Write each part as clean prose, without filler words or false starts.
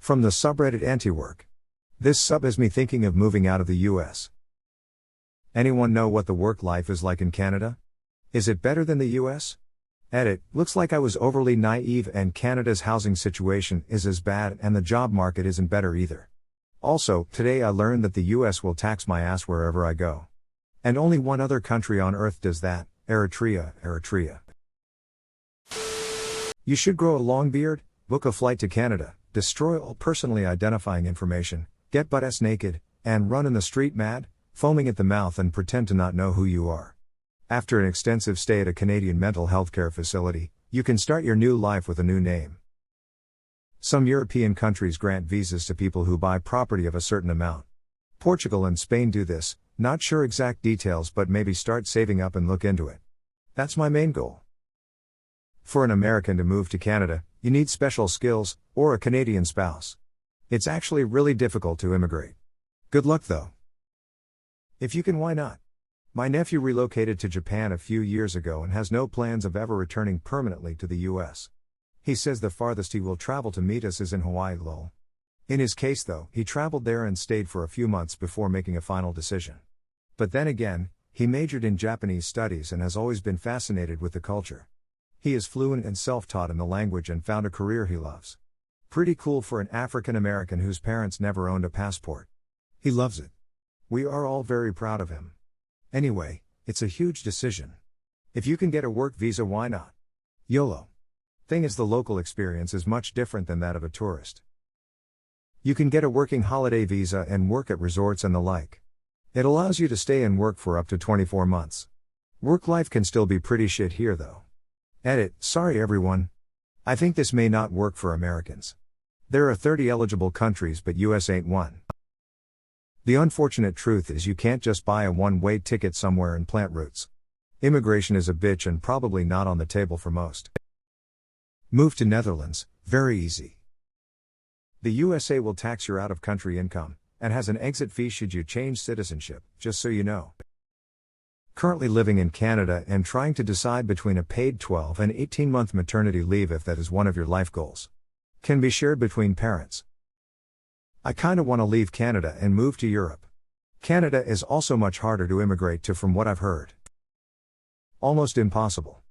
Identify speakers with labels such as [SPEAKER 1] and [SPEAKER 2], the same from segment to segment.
[SPEAKER 1] From the subreddit antiwork. This sub has me thinking of moving out of the US. Anyone know what the work life is like in Canada? Is it better than the US? Edit, looks like I was overly naive and Canada's housing situation is as bad and the job market isn't better either. Also, today I learned that the US will tax my ass wherever I go. And only one other country on earth does that, Eritrea. You should grow a long beard, book a flight to Canada, destroy all personally identifying information, get butt-ass naked, and run in the street mad, foaming at the mouth and pretend to not know who you are. After an extensive stay at a Canadian mental health care facility, you can start your new life with a new name. Some European countries grant visas to people who buy property of a certain amount. Portugal and Spain do this, not sure exact details but maybe start saving up and look into it. That's my main goal. For an American to move to Canada, you need special skills, or a Canadian spouse. It's actually really difficult to immigrate. Good luck though. If you can, why not? My nephew relocated to Japan a few years ago and has no plans of ever returning permanently to the US. He says the farthest he will travel to meet us is in Hawaii lol. In his case though, he traveled there and stayed for a few months before making a final decision. But then again, he majored in Japanese studies and has always been fascinated with the culture. He is fluent and self-taught in the language and found a career he loves. Pretty cool for an African American whose parents never owned a passport. He loves it. We are all very proud of him. Anyway, it's a huge decision. If you can get a work visa, why not? YOLO. Thing is, the local experience is much different than that of a tourist. You can get a working holiday visa and work at resorts and the like. It allows you to stay and work for up to 24 months. Work life can still be pretty shit here though. Edit, sorry everyone. I think this may not work for Americans. There are 30 eligible countries but US ain't one. The unfortunate truth is you can't just buy a one-way ticket somewhere and plant roots. Immigration is a bitch and probably not on the table for most. Move to Netherlands, very easy. The USA will tax your out-of-country income, and has an exit fee should you change citizenship, just so you know. Currently living in Canada and trying to decide between a paid 12 and 18-month maternity leave if that is one of your life goals. Can be shared between parents. I kinda wanna leave Canada and move to Europe. Canada is also much harder to immigrate to from what I've heard. Almost impossible.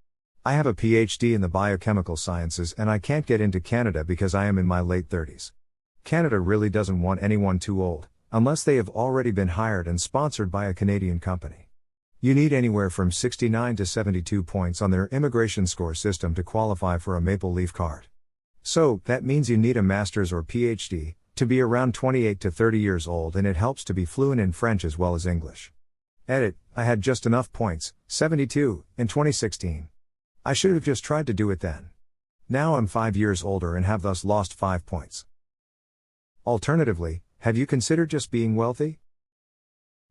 [SPEAKER 1] I have a PhD in the biochemical sciences and I can't get into Canada because I am in my late 30s. Canada really doesn't want anyone too old, unless they have already been hired and sponsored by a Canadian company. You need anywhere from 69 to 72 points on their immigration score system to qualify for a Maple Leaf card. So, that means you need a master's or PhD, to be around 28 to 30 years old, and it helps to be fluent in French as well as English. Edit, I had just enough points, 72, in 2016. I should have just tried to do it then. Now I'm 5 years older and have thus lost 5 points. Alternatively, have you considered just being wealthy?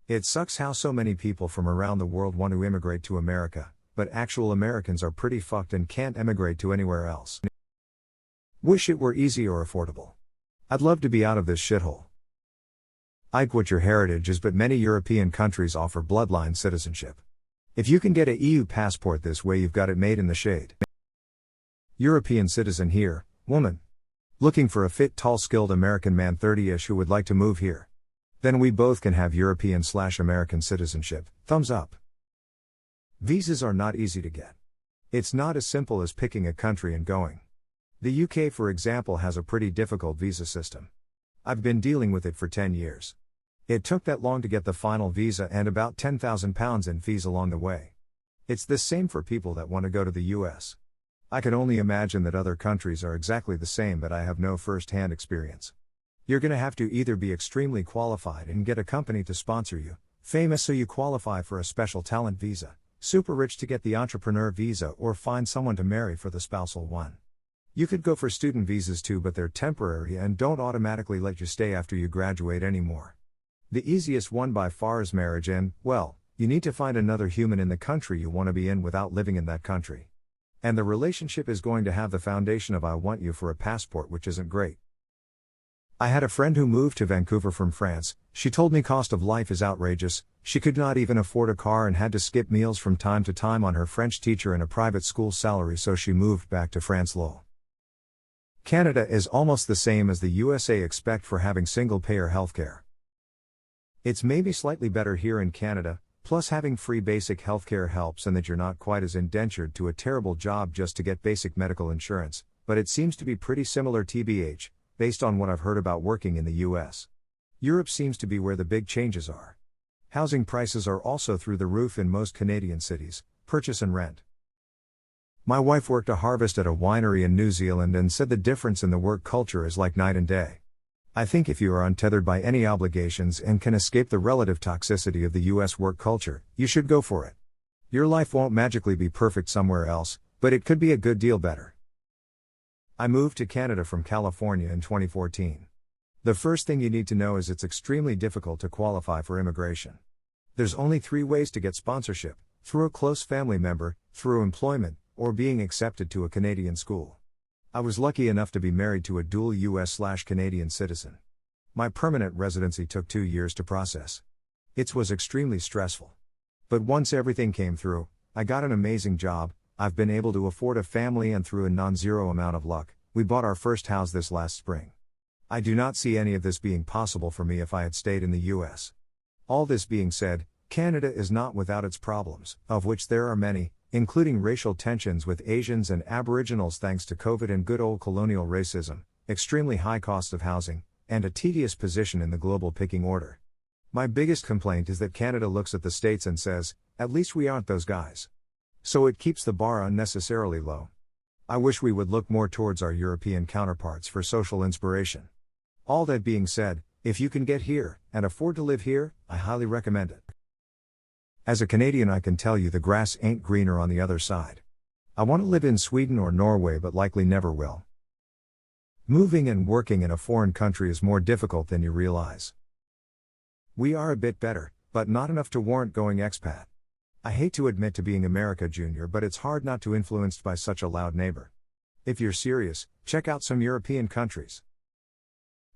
[SPEAKER 1] It sucks how so many people from around the world want to immigrate to America, but actual Americans are pretty fucked and can't emigrate to anywhere else. Wish it were easy or affordable. I'd love to be out of this shithole. Ike what your heritage is, but many European countries offer bloodline citizenship. If you can get a EU passport this way, you've got it made in the shade. European citizen here, woman. Looking for a fit, tall, skilled American man 30-ish who would like to move here. Then we both can have European/American citizenship, thumbs up. Visas are not easy to get. It's not as simple as picking a country and going. The UK, for example, has a pretty difficult visa system. I've been dealing with it for 10 years. It took that long to get the final visa and about £10,000 in fees along the way. It's the same for people that want to go to the US. I can only imagine that other countries are exactly the same, but I have no first-hand experience. You're gonna have to either be extremely qualified and get a company to sponsor you, famous so you qualify for a special talent visa, super rich to get the entrepreneur visa, or find someone to marry for the spousal one. You could go for student visas too, but they're temporary and don't automatically let you stay after you graduate anymore. The easiest one by far is marriage, and, well, you need to find another human in the country you want to be in without living in that country. And the relationship is going to have the foundation of I want you for a passport, which isn't great. I had a friend who moved to Vancouver from France. She told me cost of life is outrageous, she could not even afford a car and had to skip meals from time to time on her French teacher and a private school salary, so she moved back to France lol. Canada is almost the same as the USA expect for having single-payer healthcare. It's maybe slightly better here in Canada, plus having free basic healthcare helps and that you're not quite as indentured to a terrible job just to get basic medical insurance, but it seems to be pretty similar TBH, based on what I've heard about working in the US. Europe seems to be where the big changes are. Housing prices are also through the roof in most Canadian cities, purchase and rent. My wife worked a harvest at a winery in New Zealand and said the difference in the work culture is like night and day. I think if you are untethered by any obligations and can escape the relative toxicity of the US work culture, you should go for it. Your life won't magically be perfect somewhere else, but it could be a good deal better. I moved to Canada from California in 2014. The first thing you need to know is it's extremely difficult to qualify for immigration. There's only 3 ways to get sponsorship: through a close family member, through employment, or being accepted to a Canadian school. I was lucky enough to be married to a dual US/Canadian citizen. My permanent residency took 2 years to process. It was extremely stressful. But once everything came through, I got an amazing job, I've been able to afford a family, and through a non-zero amount of luck, we bought our first house this last spring. I do not see any of this being possible for me if I had stayed in the US. All this being said, Canada is not without its problems, of which there are many, including racial tensions with Asians and Aboriginals thanks to COVID and good old colonial racism, extremely high cost of housing, and a tedious position in the global pecking order. My biggest complaint is that Canada looks at the States and says, at least we aren't those guys. So it keeps the bar unnecessarily low. I wish we would look more towards our European counterparts for social inspiration. All that being said, if you can get here, and afford to live here, I highly recommend it. As a Canadian, I can tell you the grass ain't greener on the other side. I want to live in Sweden or Norway, but likely never will. Moving and working in a foreign country is more difficult than you realize. We are a bit better, but not enough to warrant going expat. I hate to admit to being America Junior, but it's hard not to be influenced by such a loud neighbor. If you're serious, check out some European countries.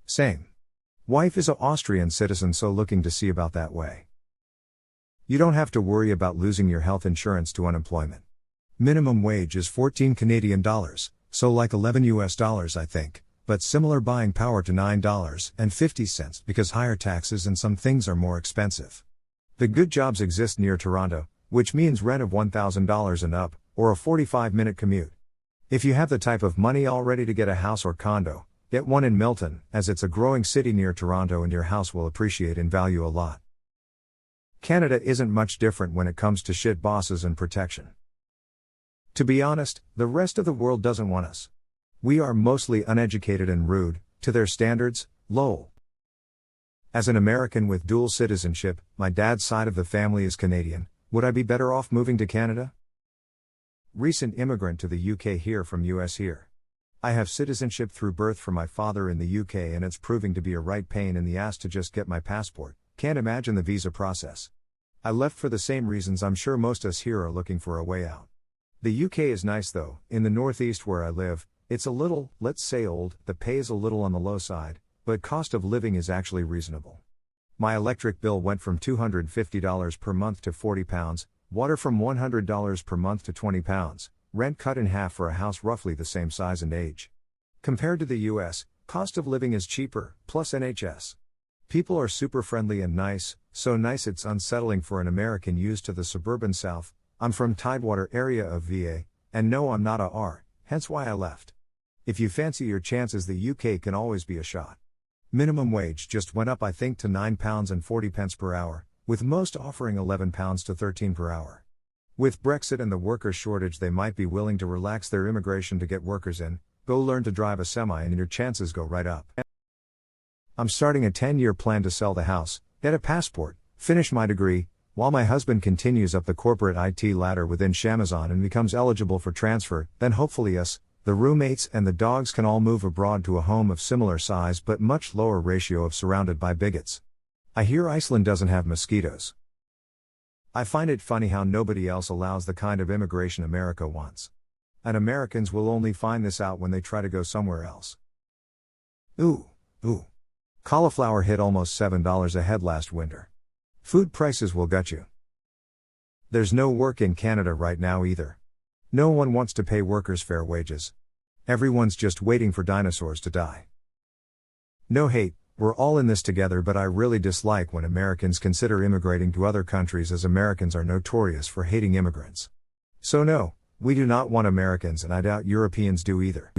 [SPEAKER 1] Same. Wife is an Austrian citizen, so looking to see about that way. You don't have to worry about losing your health insurance to unemployment. Minimum wage is 14 Canadian dollars, so like $11 I think, but similar buying power to $9.50 because higher taxes and some things are more expensive. The good jobs exist near Toronto, which means rent of $1,000 and up, or a 45-minute commute. If you have the type of money already to get a house or condo, get one in Milton, as it's a growing city near Toronto and your house will appreciate in value a lot. Canada isn't much different when it comes to shit bosses and protection. To be honest, the rest of the world doesn't want us. We are mostly uneducated and rude, to their standards, lol. As an American with dual citizenship, my dad's side of the family is Canadian, would I be better off moving to Canada? Recent immigrant to the UK here from US here. I have citizenship through birth from my father in the UK and it's proving to be a right pain in the ass to just get my passport, can't imagine the visa process. I left for the same reasons I'm sure most us here are looking for a way out. The UK is nice though, in the northeast where I live, it's a little, let's say old, the pay is a little on the low side, but cost of living is actually reasonable. My electric bill went from $250 per month to £40, water from $100 per month to £20, rent cut in half for a house roughly the same size and age. Compared to the US, cost of living is cheaper, plus NHS. People are super friendly and nice, so nice it's unsettling for an American used to the suburban South. I'm from Tidewater area of VA, and no I'm not a R, hence why I left. If you fancy your chances, the UK can always be a shot. Minimum wage just went up I think to £9.40 per hour, with most offering £11 to £13 per hour. With Brexit and the workers' shortage they might be willing to relax their immigration to get workers in, go learn to drive a semi and your chances go right up. I'm starting a 10-year plan to sell the house, get a passport, finish my degree, while my husband continues up the corporate IT ladder within Shamazon and becomes eligible for transfer, then hopefully us, the roommates and the dogs can all move abroad to a home of similar size but much lower ratio of surrounded by bigots. I hear Iceland doesn't have mosquitoes. I find it funny how nobody else allows the kind of immigration America wants. And Americans will only find this out when they try to go somewhere else. Ooh. Cauliflower hit almost $7 a head last winter. Food prices will gut you. There's no work in Canada right now either. No one wants to pay workers fair wages. Everyone's just waiting for dinosaurs to die. No hate, we're all in this together, but I really dislike when Americans consider immigrating to other countries, as Americans are notorious for hating immigrants. So no, we do not want Americans, and I doubt Europeans do either.